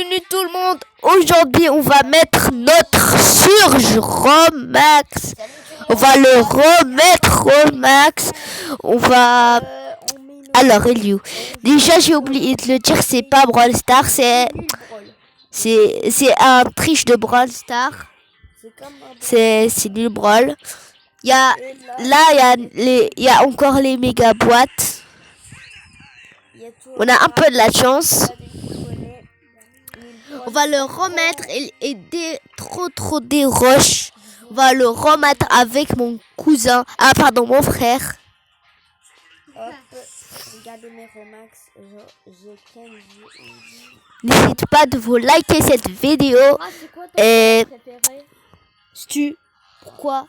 Bienvenue tout le monde. Aujourd'hui, on va mettre notre Surge Romax. On va le remettre Romax. On va... Alors, Eliou. Déjà, j'ai oublié de le dire, c'est pas Brawl Stars, c'est un triche de Brawl Stars. C'est nul Brawl. Il y a encore les méga boîtes. On a un peu de la chance. On va le remettre et trop des roches. On va le remettre avec mon cousin. Ah pardon, mon frère. Hop, regardez mes Romax. N'hésitez pas de vous liker cette vidéo. Et Stu, pourquoi?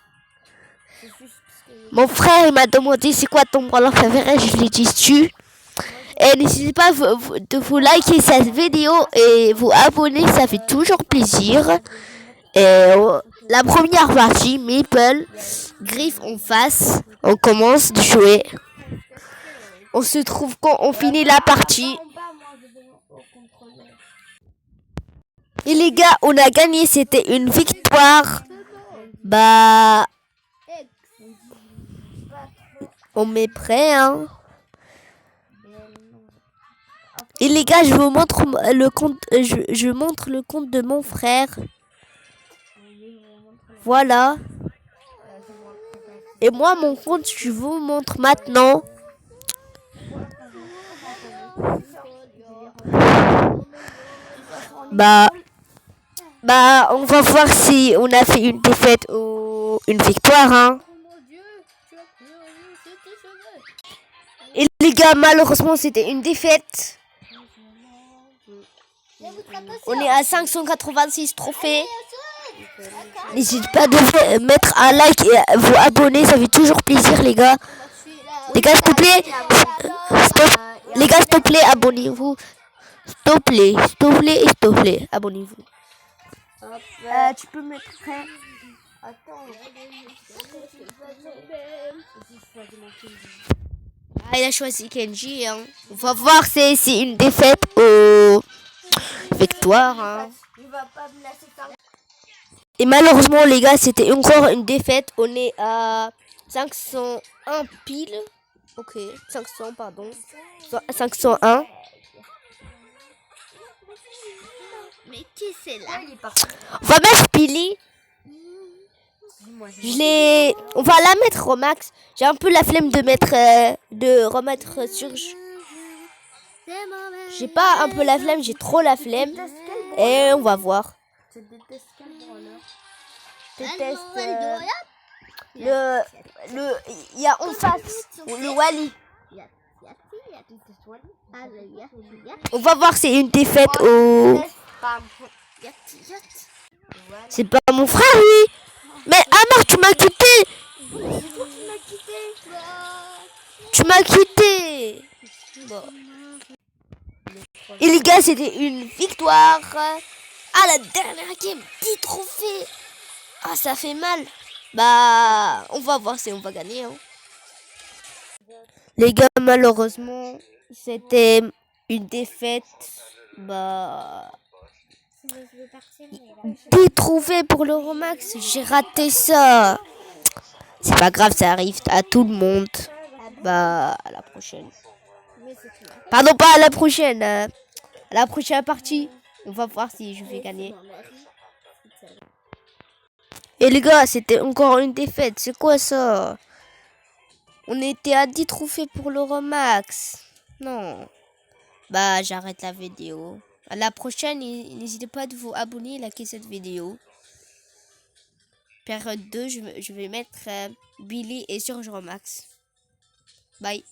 Mon frère il m'a demandé c'est quoi ton brawler préféré. Je lui ai dit Stu. Et n'hésitez pas de vous liker cette vidéo et vous abonner, ça fait toujours plaisir. Et la première partie, Maple, Griff en face, on commence de jouer. On se trouve quand on finit la partie. Et les gars, on a gagné, c'était une victoire. Bah, on met prêt, hein. Et les gars, je vous montre le compte, je montre le compte de mon frère. Voilà. Et moi, mon compte, je vous montre maintenant. Bah, on va voir si on a fait une défaite ou une victoire, hein. Et les gars, malheureusement, c'était une défaite. On est à 586 trophées. N'hésitez pas de mettre un like et vous abonner, ça fait toujours plaisir, les gars. Les gars, s'il te plaît, les gars, s'il te plaît, abonnez-vous. S'il te plaît, abonnez-vous. Tu peux mettre prêt. Attends. Ah, il a choisi Kenji, hein. On va voir si c'est une défaite ou victoire, hein. Et malheureusement, les gars, c'était encore une défaite. On est à 501 pile. Ok, 500, pardon. 501. Mais qui c'est là? On va mettre Pili. On va la mettre Romax. J'ai un peu la flemme de remettre Surge. J'ai pas un peu la flemme, j'ai trop la flemme. Et on va voir. Je déteste il y a en face le Wally. On va voir si c'est une défaite ou... C'est pas mon frère, lui. Mais Amar, tu m'as quitté. Tu m'as quitté. Bon. Et les gars, c'était une victoire. Ah, la dernière game, 10 trophées. Ah, ça fait mal. Bah, on va voir si on va gagner, hein. Les gars, malheureusement, c'était une défaite. Bah, 10 trophées pour le Romax. J'ai raté ça. C'est pas grave, ça arrive à tout le monde. Bah, à la prochaine. Pardon, pas à la prochaine. À la prochaine partie. On va voir si je vais gagner. Et les gars, c'était encore une défaite. C'est quoi ça? On était à 10 trophées pour le Romax. Non. Bah, j'arrête la vidéo. À la prochaine, n'hésitez pas de vous abonner et liker cette vidéo. Période 2, je vais mettre Billy et Surge Romax. Bye.